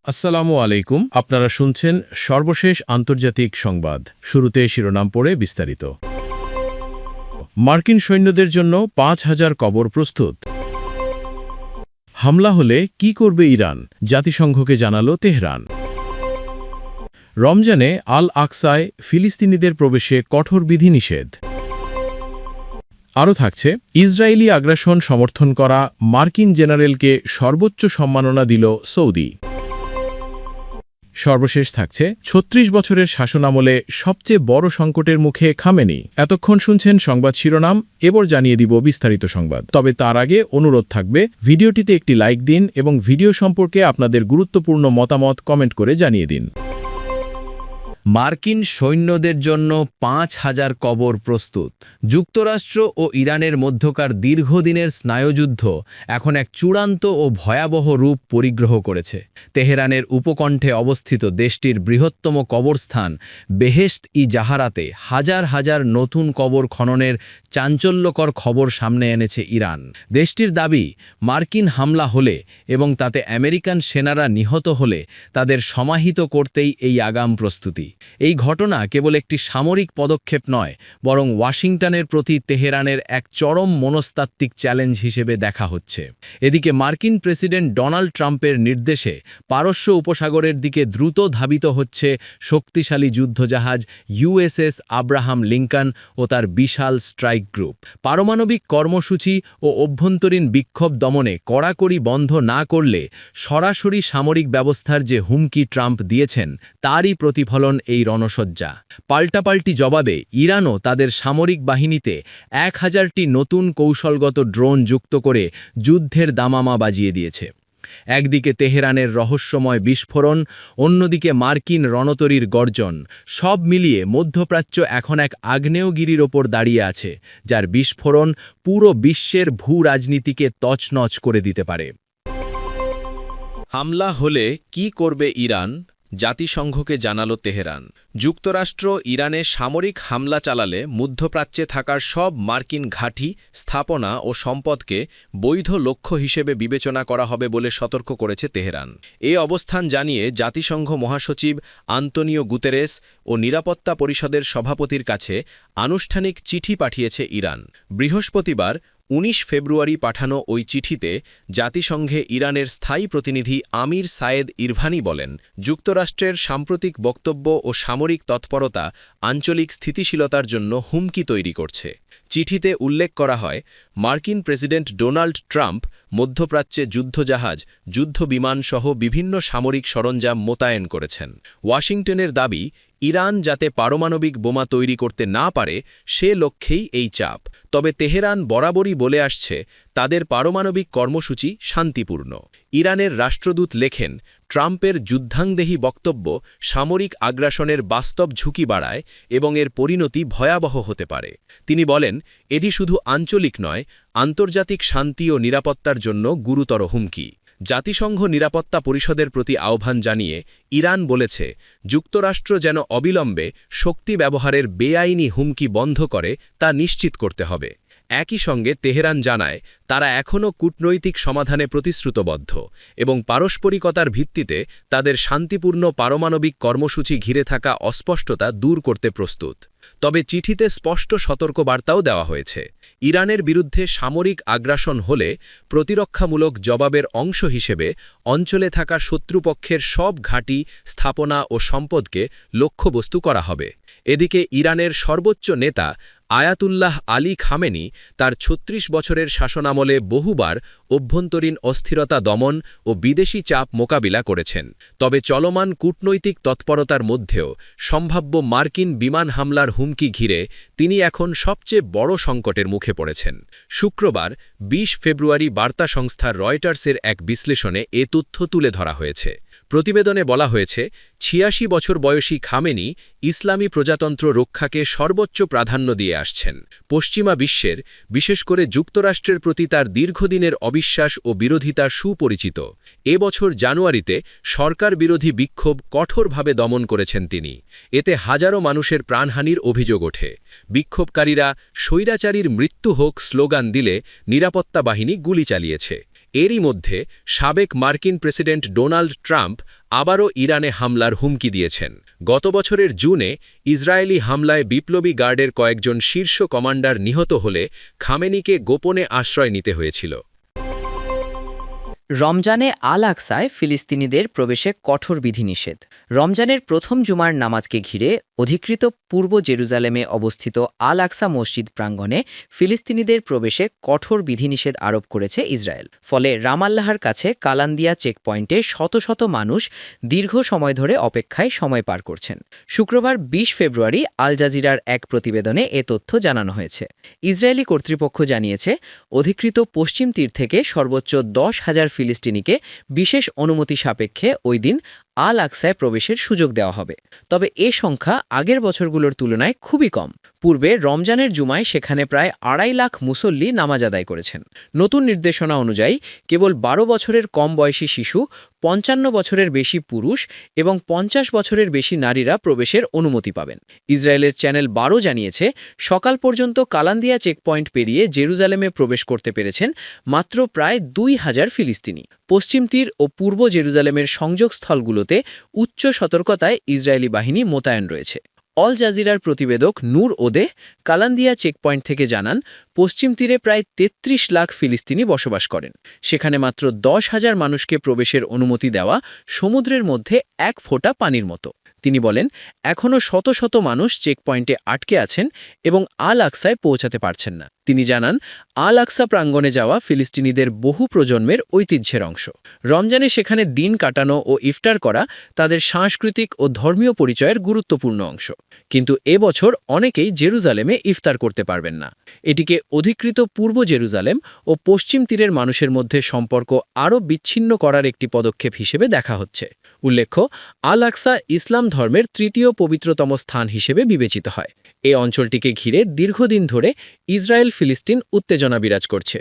আসসালামু আলাইকুম। আপনারা শুনছেন সর্বশেষ আন্তর্জাতিক সংবাদ। শুরুতে শিরোনাম পড়ে বিস্তারিত। মার্কিন সৈন্যদের জন্য ৫,০০০ কবর প্রস্তুত। হামলা হলে কি করবে ইরান, জাতিসংঘকে জানালো তেহরান। রমজানে আল আকসায় ফিলিস্তিনিদের প্রবেশে কঠোর বিধিনিষেধ। আরও থাকছে, ইসরায়েলি আগ্রাসন সমর্থন করা মার্কিন জেনারেলকে সর্বোচ্চ সম্মাননা দিল সৌদি। সর্বশেষ থাকছে, ৩৬ বছরের শাসনামলে সবচেয়ে বড় সংকটের মুখে খামেনি। এতক্ষণ শুনছেন সংবাদ শিরোনাম, এবার জানিয়ে দিব বিস্তারিত সংবাদ। তবে তার আগে অনুরোধ থাকবে, ভিডিওটিতে একটি লাইক দিন এবং ভিডিও সম্পর্কে আপনাদের গুরুত্বপূর্ণ মতামত কমেন্ট করে জানিয়ে দিন। মার্কিন সৈন্যদের জন্য ৫,০০০ কবর প্রস্তুত। যুক্তরাষ্ট্র ও ইরানের মধ্যকার দীর্ঘদিনের স্নায়ুযুদ্ধ এখন এক চূড়ান্ত ও ভয়াবহ রূপ পরিগ্রহ করেছে। তেহরানের উপকণ্ঠে অবস্থিত দেশটির বৃহত্তম কবরস্থান বেহেশত-ই জাহারাতে হাজার হাজার নতুন কবর খননের চাঞ্চল্যকর খবর সামনে এনেছে ইরান। দেশটির দাবি, মার্কিন হামলা হলে এবং তাতে আমেরিকান সেনারা নিহত হলে তাদের সমাহিত করতেই এই আগাম প্রস্তুতি। এই ঘটনা কেবল একটি সামরিক পদক্ষেপ নয়, বরং ওয়াশিংটনের প্রতি তেহরানের এক চরম মনস্তাত্ত্বিক চ্যালেঞ্জ হিসেবে দেখা হচ্ছে। এদিকে মার্কিন প্রেসিডেন্ট ডোনাল্ড ট্রাম্পের নির্দেশে পারস্য উপসাগরের দিকে দ্রুত ধাবিত হচ্ছে শক্তিশালী যুদ্ধজাহাজ ইউএসএস আব্রাহাম লিঙ্কন ও তার বিশাল স্ট্রাইক গ্রুপ। পারমাণবিক কর্মসূচি ও অভ্যন্তরীণ বিক্ষোভ দমনে কড়াকড়ি বন্ধ না করলে সরাসরি সামরিক ব্যবস্থার যে হুমকি ট্রাম্প দিয়েছেন, তারই প্রতিফলন এই রণসজ্জা। পাল্টাপাল্টি জবাবে ইরানও তাদের সামরিক বাহিনীতে ১,০০০টি নতুন কৌশলগত ড্রোন যুক্ত করে যুদ্ধের দামামা বাজিয়ে দিয়েছে। একদিকে তেহরানের রহস্যময় বিস্ফোরণ, অন্যদিকে মার্কিন রণতরীর গর্জন। সব মিলিয়ে মধ্যপ্রাচ্য এখন এক আগ্নেয়গিরির ওপর দাঁড়িয়ে আছে, যার বিস্ফোরণ পুরো বিশ্বের ভূ-রাজনীতিকে তছনছ করে দিতে পারে। হামলা হলে কি করবে ইরান, জাতিসংঘকে জানালো তেহরান। যুক্তরাষ্ট্র ইরানে সামরিক হামলা চালালে মধ্যপ্রাচ্যে থাকার সব মার্কিন ঘাঁটি, স্থাপনা ও সম্পদকে বৈধ লক্ষ্য হিসেবে বিবেচনা করা হবে বলে সতর্ক করেছে তেহরান। এ অবস্থান জানিয়ে জাতিসংঘ মহাসচিব আন্তোনিও গুতেরেস ও নিরাপত্তা পরিষদের সভাপতির কাছে আনুষ্ঠানিক চিঠি পাঠিয়েছে ইরান। বৃহস্পতিবার ১৯ ফেব্রুয়ারি পাঠানো ওই চিঠিতে জাতিসংঘে ইরানের স্থায়ী প্রতিনিধি আমির সায়েদ ইরভানি বলেন, যুক্তরাষ্ট্রের সাম্প্রতিক বক্তব্য ও সামরিক তৎপরতা আঞ্চলিক স্থিতিশীলতার জন্য হুমকি তৈরি করছে। চিঠিতে উল্লেখ করা হয়, মার্কিন প্রেসিডেন্ট ডোনাল্ড ট্রাম্প মধ্যপ্রাচ্যে যুদ্ধজাহাজ, যুদ্ধবিমান সহ বিভিন্ন সামরিক সরঞ্জাম মোতায়েন করেছেন। ওয়াশিংটনের দাবি, ইরান যাতে পারমাণবিক বোমা তৈরি করতে না পারে সে লক্ষ্যেই এই চাপ। তবে তেহরান বরাবরই বলে আসছে, তাদের পারমাণবিক কর্মসূচি শান্তিপূর্ণ। ইরানের রাষ্ট্রদূত লেখেন, ট্রাম্পের যুদ্ধাংদেহী বক্তব্য সামরিক আগ্রাসনের বাস্তব ঝুঁকি বাড়ায় এবং এর পরিণতি ভয়াবহ হতে পারে। তিনি বলেন, এটি শুধু আঞ্চলিক নয়, আন্তর্জাতিক শান্তি ও নিরাপত্তার জন্য গুরুতর হুমকি। জাতিসংঘ নিরাপত্তা পরিষদের প্রতি আহ্বান জানিয়ে ইরান বলেছে, যুক্তরাষ্ট্র যেন অবিলম্বে শক্তি ব্যবহারের বেআইনি হুমকি বন্ধ করে তা নিশ্চিত করতে হবে। একই সঙ্গে তেহরান জানায়, তারা এখনও কূটনৈতিক সমাধানে প্রতিশ্রুতবদ্ধ এবং পারস্পরিকতার ভিত্তিতে তাদের শান্তিপূর্ণ পারমাণবিক কর্মসূচি ঘিরে থাকা অস্পষ্টতা দূর করতে প্রস্তুত। তবে চিঠিতে স্পষ্ট সতর্কবার্তাও দেওয়া হয়েছে, ইরানের বিরুদ্ধে সামরিক আগ্রাসন হলে প্রতিরক্ষামূলক জবাবের অংশ হিসেবে অঞ্চলে থাকা শত্রুপক্ষের সব ঘাঁটি, স্থাপনা ও সম্পদকে লক্ষ্যবস্তু করা হবে। এদিকে ইরানের সর্বোচ্চ নেতা আয়াতুল্লাহ আলী খামেনি তার ৩৬ বছরের শাসনামলে বহুবার অভ্যন্তরীণ অস্থিরতা দমন ও বিদেশি চাপ মোকাবিলা করেছেন। তবে চলমান কূটনৈতিক তৎপরতার মধ্যেও সম্ভাব্য মার্কিন বিমান হামলার হুমকি ঘিরে তিনি এখন সবচেয়ে বড় সংকটের মুখে পড়েছেন। শুক্রবার ২০ ফেব্রুয়ারি বার্তা সংস্থা রয়টার্সের এক বিশ্লেষণে এ তথ্য তুলে ধরা হয়েছে। প্রতিবেদনে বলা হয়েছে, ৮৬ বছর বয়সী খামেনি ইসলামী প্রজাতন্ত্র রক্ষাকে সর্বোচ্চ প্রাধান্য দিয়ে আসছেন। পশ্চিমা বিশ্বের, বিশেষ করে যুক্তরাষ্ট্রের প্রতি তার দীর্ঘদিনের অবিশ্বাস ও বিরোধিতা সুপরিচিত। এ বছর জানুয়ারিতে সরকার বিরোধী বিক্ষোভ কঠোরভাবে দমন করেছেন তিনি। এতে হাজারো মানুষের প্রাণহানির অভিযোগ ওঠে। বিক্ষোভকারীরা স্বৈরাচারীর মৃত্যু হোক স্লোগান দিলে নিরাপত্তা বাহিনী গুলি চালিয়েছে। এরই মধ্যে সাবেক মার্কিন প্রেসিডেন্ট ডোনাল্ড ট্রাম্প আবারও ইরানে হামলার হুমকি দিয়েছেন। গত বছরের জুনে ইসরায়েলি হামলায় বিপ্লবী গার্ডের কয়েকজন শীর্ষ কমান্ডার নিহত হলে খামেনিকে গোপনে আশ্রয় নিতে হয়েছিল। রমজানে আল আকসায় ফিলিস্তিনিদের প্রবেশে কঠোর বিধিনিষেধ। রমজানের প্রথম জুমার নামাজকে ঘিরে অধিকৃত পূর্ব জেরুজালেমে অবস্থিত আল আকসা মসজিদ প্রাঙ্গণে ফিলিস্তিনিদের প্রবেশে কঠোর বিধিনিষেধ আরোপ করেছে ইসরায়েল। ফলে রামাল্লাহর কাছে কালান্দিয়া চেকপয়েন্টে শত শত মানুষ দীর্ঘ সময় ধরে অপেক্ষায় সময় পার করছেন। শুক্রবার ২০ ফেব্রুয়ারি আল জাজিরার এক প্রতিবেদনে এ তথ্য জানানো হয়েছে। ইসরায়েলি কর্তৃপক্ষ জানিয়েছে, অধিকৃত পশ্চিম তীর থেকে সর্বোচ্চ ১০,০০০ ফিলিস্তিনিকে বিশেষ অনুমতি সাপেক্ষে ওই দিন আল আকসায় প্রবেশের সুযোগ দেওয়া হবে। তবে এ সংখ্যা আগের বছরগুলোর তুলনায় খুবই কম। পূর্বে রমজানের জুমায় সেখানে প্রায় ২.৫ লাখ মুসল্লি নামাজ আদায় করেছেন। নতুন নির্দেশনা অনুযায়ী কেবল ১২ বছরের কম বয়সী শিশু, ৫৫ বছরের বেশি পুরুষ এবং ৫০ বছরের বেশি নারীরা প্রবেশের অনুমতি পাবেন। ইসরায়েলের চ্যানেল ১২ জানিয়েছে, সকাল পর্যন্ত কালান্দিয়া চেকপয়েন্ট পেরিয়ে জেরুজালেমে প্রবেশ করতে পেরেছেন মাত্র প্রায় ২,০০০ ফিলিস্তিনি। পশ্চিম তীর ও পূর্ব জেরুজালেমের সংযোগস্থলগুলোতে উচ্চ সতর্কতায় ইসরায়েলি বাহিনী মোতায়েন রয়েছে। অল জাজিরার প্রতিবেদক নূর ওদেহ কালান্দিয়া চেকপয়েন্ট থেকে জানান, পশ্চিম তীরে প্রায় ৩৩ লাখ ফিলিস্তিনি বসবাস করেন। সেখানে মাত্র ১০,০০০ মানুষকে প্রবেশের অনুমতি দেওয়া সমুদ্রের মধ্যে এক ফোঁটা পানির মতো। তিনি বলেন, এখনও শত শত মানুষ চেকপয়েন্টে আটকে আছেন এবং আল আকসায় পৌঁছাতে পারছেন না। তিনি জানান, আল আকসা প্রাঙ্গণে যাওয়া ফিলিস্তিনিদের বহু প্রজন্মের ঐতিহ্যের অংশ। রমজানে সেখানে দিন কাটানো ও ইফতার করা তাদের সাংস্কৃতিক ও ধর্মীয় পরিচয়ের গুরুত্বপূর্ণ অংশ। কিন্তু এবছর অনেকেই জেরুজালেমে ইফতার করতে পারবেন না। এটিকে অধিকৃত পূর্ব জেরুজালেম ও পশ্চিম তীরের মানুষের মধ্যে সম্পর্ক আরও বিচ্ছিন্ন করার একটি পদক্ষেপ হিসেবে দেখা হচ্ছে। উল্লেখ্য, আল আকসা ইসলাম ধর্মের তৃতীয় পবিত্রতম স্থান হিসেবে বিবেচিত হয়। এই অঞ্চলটিকে ঘিরে দীর্ঘদিন ধরে ইসরায়েল ফিলিস্তিন উত্তেজনা বিরাজ করছে।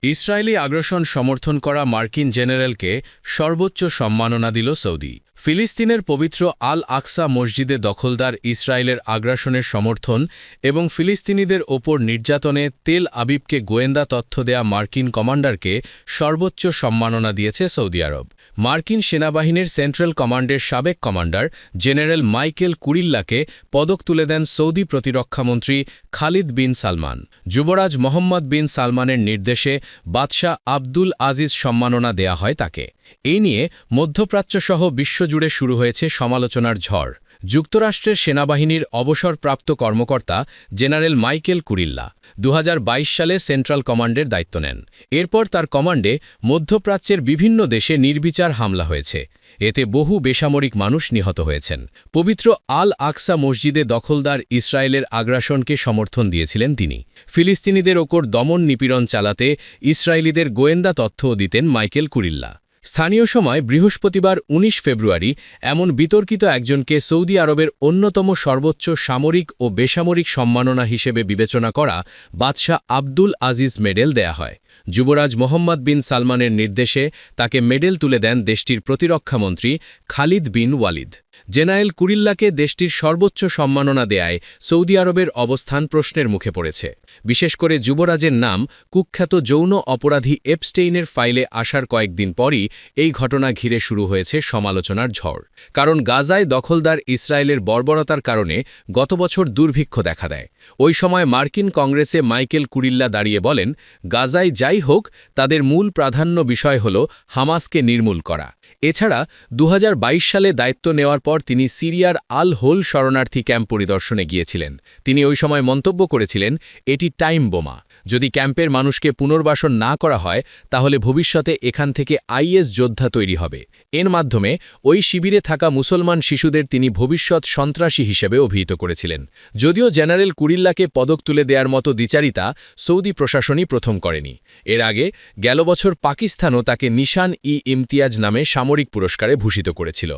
ইসরায়েলি আগ্রাসন সমর্থন করা মার্কিন জেনারেলকে সর্বোচ্চ সম্মাননা দিল সৌদি। ফিলিস্তিনের পবিত্র আল আকসা মসজিদে দখলদার ইসরায়েলের আগ্রাসনের সমর্থন এবং ফিলিস্তিনিদের ওপর নির্যাতনে তেল আবিবকে গোয়েন্দা তথ্য দেয়া মার্কিন কমান্ডারকে সর্বোচ্চ সম্মাননা দিয়েছে সৌদি আরব। মার্কিন সেনাবাহিনীর সেন্ট্রাল কমান্ডের সাবেক কমান্ডার জেনারেল মাইকেল কুরিল্লাকে পদক তুলে দেন সৌদি প্রতিরক্ষামন্ত্রী খালিদ বিন সালমান। যুবরাজ মোহাম্মদ বিন সালমানের নির্দেশে বাদশাহ আব্দুল আজিজ সম্মাননা দেয়া হয় তাকে। এই নিয়ে মধ্যপ্রাচ্যসহ বিশ্বজুড়ে শুরু হয়েছে সমালোচনার ঝড়। যুক্তরাষ্ট্রের সেনাবাহিনীর অবসরপ্রাপ্ত কর্মকর্তা জেনারেল মাইকেল কুরিল্লা ২০২২ সালে সেন্ট্রাল কমান্ডের দায়িত্ব নেন। এরপর তার কমান্ডে মধ্যপ্রাচ্যের বিভিন্ন দেশে নির্বিচার হামলা হয়েছে। এতে বহু বেসামরিক মানুষ নিহত হয়েছেন। পবিত্র আল আকসা মসজিদে দখলদার ইসরায়েলের আগ্রাসনকে সমর্থন দিয়েছিলেন তিনি। ফিলিস্তিনিদের ওপর দমন নিপীড়ন চালাতে ইসরায়েলিদের গোয়েন্দা তথ্যও দিতেন মাইকেল কুরিল্লা। স্থানীয় সময় বৃহস্পতিবার ১৯ ফেব্রুয়ারি এমন বিতর্কিত একজনকে সৌদি আরবের অন্যতম সর্বোচ্চ সামরিক ও বেসামরিক সম্মাননা হিসেবে বিবেচনা করা বাদশাহ আব্দুল আজিজ মেডেল দেয়া হয়। যুবরাজ মোহাম্মদ বিন সালমানের নির্দেশে তাকে মেডেল তুলে দেন দেশটির প্রতিরক্ষামন্ত্রী খালিদ বিন ওয়ালিদ। জেনারেল কুরিল্লাকে দেশটির সর্বোচ্চ সম্মাননা দেয়ায় সৌদি আরবের অবস্থান প্রশ্নের মুখে পড়েছে। বিশেষ করে যুবরাজের নাম কুখ্যাত যৌন অপরাধী এপস্টেইনের ফাইলে আসার কয়েকদিন পরই এই ঘটনা ঘিরে শুরু হয়েছে সমালোচনার ঝড়। কারণ গাজায় দখলদার ইসরায়েলের বর্বরতার কারণে গত বছর দুর্ভিক্ষ দেখা দেয়। ওই সময় মার্কিন কংগ্রেসে মাইকেল কুরিল্লা দাঁড়িয়ে বলেন, গাজায় যাই হোক, তাদের মূল প্রাধান্য বিষয় হল হামাসকে নির্মূল করা। এছাড়া ২০২২ সালে দায়িত্ব নেওয়ার পর তিনি সিরিয়ার আল হোল শরণার্থী ক্যাম্প পরিদর্শনে গিয়েছিলেন। তিনি ওই সময় মন্তব্য করেছিলেন, এটি টাইম বোমা। যদি ক্যাম্পের মানুষকে পুনর্বাসন না করা হয় তাহলে ভবিষ্যতে এখান থেকে আইএস যোদ্ধা তৈরি হবে। এর মাধ্যমে ওই শিবিরে থাকা মুসলমান শিশুদের তিনি ভবিষ্যৎ সন্ত্রাসী হিসেবে অভিহিত করেছিলেন। যদিও জেনারেল কুরিল্লাকে পদক তুলে দেওয়ার মতো দ্বিচারিতা সৌদি প্রশাসনই প্রথম করেনি। এর আগে গেল বছর পাকিস্তানও তাকে নিশান-ই ইমতিয়াজ নামে সামরিক পুরস্কারে ভূষিত করেছিল।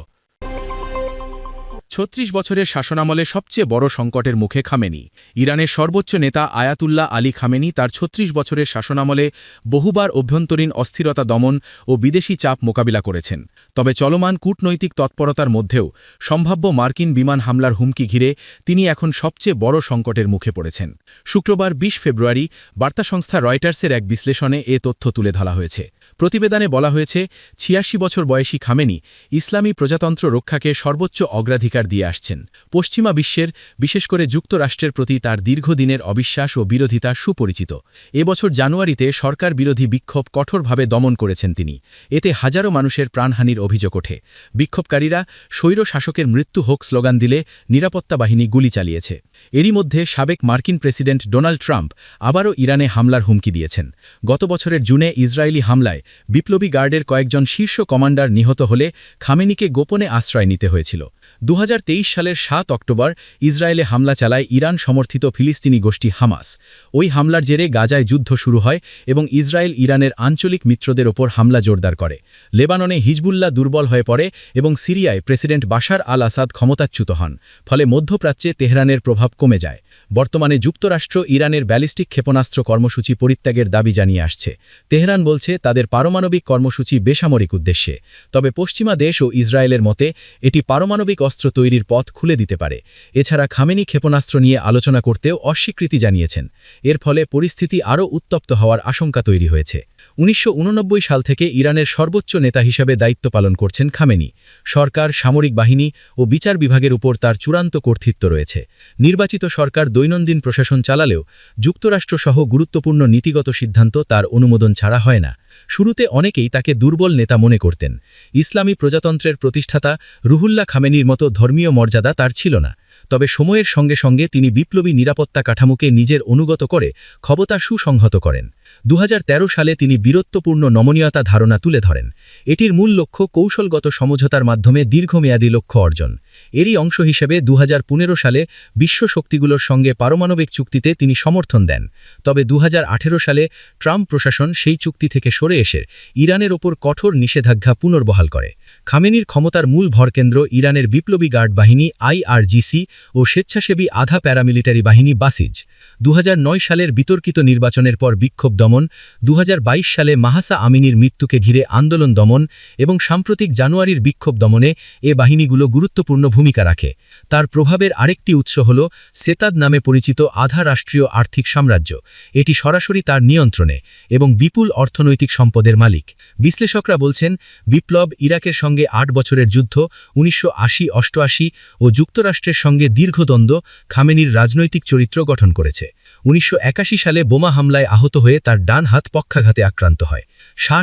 ৩৬ বছরের শাসনামলে সবচেয়ে বড় সংকটের মুখে খামেনি। ইরানের সর্বোচ্চ নেতা আয়াতুল্লাহ আলী খামেনি তার ৩৬ বছরের শাসনামলে বহুবার অভ্যন্তরীণ অস্থিরতা দমন ও বিদেশি চাপ মোকাবিলা করেছেন। তবে চলমান কূটনৈতিক তৎপরতার মধ্যেও সম্ভাব্য মার্কিন বিমান হামলার হুমকি ঘিরে তিনি এখন সবচেয়ে বড় সংকটের মুখে পড়েছেন। শুক্রবার ২০ ফেব্রুয়ারি বার্তা সংস্থা রয়টার্সের এক বিশ্লেষণে এ তথ্য তুলে ধরা হয়েছে। প্রতিবেদনে বলা হয়েছে, ৮৬ বছর বয়সী খামেনি ইসলামী প্রজাতন্ত্র রক্ষাকে সর্বোচ্চ অগ্রাধিকার দিয়ে আসছেন। পশ্চিমা বিশ্বের, বিশেষ করে যুক্তরাষ্ট্রের প্রতি তার দীর্ঘদিনের অবিশ্বাস ও বিরোধিতা সুপরিচিত। এবছর জানুয়ারিতে সরকার বিরোধী বিক্ষোভ কঠোরভাবে দমন করেছেন তিনি। এতে হাজারো মানুষের প্রাণহানির অভিযোগ ওঠে। বিক্ষোভকারীরা স্বৈর শাসকের মৃত্যু হোক স্লোগান দিলে নিরাপত্তা বাহিনী গুলি চালিয়েছে। এরই মধ্যে সাবেক মার্কিন প্রেসিডেন্ট ডোনাল্ড ট্রাম্প আবারও ইরানে হামলার হুমকি দিয়েছেন। গত বছরের জুনে ইসরায়েলি হামলায় বিপ্লবী গার্ডের কয়েকজন শীর্ষ কমান্ডার নিহত হলে খামেনিকে গোপনে আশ্রয় নিতে হয়েছিল। ২০২৩ সালের ৭ অক্টোবর ইসরায়েলে হামলা চালায় ইরান সমর্থিত ফিলিস্তিনি গোষ্ঠী হামাস। ওই হামলার জেরে গাজায় যুদ্ধ শুরু হয় এবং ইসরায়েল ইরানের আঞ্চলিক মিত্রদের ওপর হামলা জোরদার করে। লেবাননে হিজবুল্লাহ দুর্বল হয়ে পড়ে এবং সিরিয়ায় প্রেসিডেন্ট বাশার আল আসাদ ক্ষমতাচ্যুত হন। ফলে মধ্যপ্রাচ্যে তেহরানের প্রভাব কমে যায়। বর্তমানে যুক্তরাষ্ট্র ইরানের ব্যালিস্টিক ক্ষেপণাস্ত্র কর্মসূচি পরিত্যাগের দাবি জানিয়ে আসছে। তেহরান বলছে তাদের পারমাণবিক কর্মসূচি বেসামরিক উদ্দেশ্যে। তবে পশ্চিমা দেশ ও ইসরায়েলের মতে এটি পারমাণবিক অস্ত্র তৈরির পথ খুলে দিতে পারে। এছাড়া খামেনি ক্ষেপণাস্ত্র নিয়ে আলোচনা করতেও অস্বীকৃতি জানিয়েছেন। এর ফলে পরিস্থিতি আরও উত্তপ্ত হওয়ার আশঙ্কা তৈরি হয়েছে। ১৯৮৯ সাল থেকে ইরানের সর্বোচ্চ নেতা হিসাবে দায়িত্ব পালন করছেন খামেনি। সরকার, সামরিক বাহিনী ও বিচার বিভাগের উপর তার চূড়ান্ত কর্তৃত্ব রয়েছে। নির্বাচিত সরকার দৈনন্দিন প্রশাসন চালালেও যুক্তরাষ্ট্রসহ গুরুত্বপূর্ণ নীতিগত সিদ্ধান্ত তার অনুমোদন ছাড়া হয় না। শুরুতে অনেকেই তাকে দুর্বল নেতা মনে করতেন। ইসলামী প্রজাতন্ত্রের প্রতিষ্ঠাতা রুহুল্লাহ খামেনির মতো ধর্মীয় মর্যাদা তার ছিল না। তবে সময়ের সঙ্গে সঙ্গে তিনি বিপ্লবী নিরাপত্তা কাঠামোকে নিজের অনুগত করে ক্ষমতা সুসংহত করেন। ২০১৩ সালে তিনি বীরত্বপূর্ণ নমনীয়তা ধারণা তুলে ধরেন। এটির মূল লক্ষ্য কৌশলগত সমঝোতার মাধ্যমে দীর্ঘমেয়াদী লক্ষ্য অর্জন। এরই অংশ হিসেবে ২০১৫ সালে বিশ্ব শক্তিগুলোর সঙ্গে পারমাণবিক চুক্তিতে তিনি সমর্থন দেন। তবে ২০১৮ সালে ট্রাম্প প্রশাসন সেই চুক্তি থেকে সরে এসে ইরানের ওপর কঠোর নিষেধাজ্ঞা পুনর্বহাল করে। খামেনির ক্ষমতার মূল ভরকেন্দ্র ইরানের বিপ্লবী গার্ড বাহিনী আইআরজিসি ও স্বেচ্ছাসেবী আধা প্যারামিলিটারি বাহিনী বাসিজ। ২০০৯ সালের বিতর্কিত নির্বাচনের পর বিক্ষোভ দমন, ২০২২ সালে মাহাসা আমিনির মৃত্যুকে ঘিরে আন্দোলন দমন এবং সাম্প্রতিক জানুয়ারির বিক্ষোভ দমনে এ বাহিনীগুলো গুরুত্বপূর্ণ ভূমিকা রাখে। তার প্রভাবের আরেকটি উৎস হল সেতাদ নামে পরিচিত আধা রাষ্ট্রীয় আর্থিক সাম্রাজ্য। এটি সরাসরি তার নিয়ন্ত্রণে এবং বিপুল অর্থনৈতিক সম্পদের মালিক। বিশ্লেষকরা বলছেন, বিপ্লব, ইরাকের সঙ্গে ৮ বছরের যুদ্ধ, ১৯৮০-৮৮ ও যুক্তরাষ্ট্রের সঙ্গে দীর্ঘদ্বন্দ্ব খামেনির রাজনৈতিক চরিত্র গঠন করেছে। ১৯৮১ সালে বোমা হামলায় আহত হয়ে তার ডান হাত পক্ষাঘাতে আক্রান্ত হয়।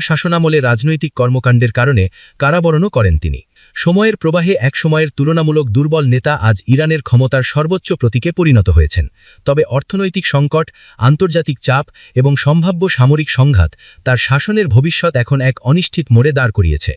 শাসনামলে রাজনৈতিক কর্মকাণ্ডের কারণে কারাবরণও করেন তিনি। সময়ের প্রবাহে একসময়ের তুলনামূলক দুর্বল নেতা আজ ইরানের ক্ষমতার সর্বোচ্চ প্রতীকে পরিণত হয়েছেন। তবে অর্থনৈতিক সংকট, আন্তর্জাতিক চাপ এবং সম্ভাব্য সামরিক সংঘাত তার শাসনের ভবিষ্যৎ এখন এক অনিশ্চিত মোড়ে দাঁড় করিয়েছে।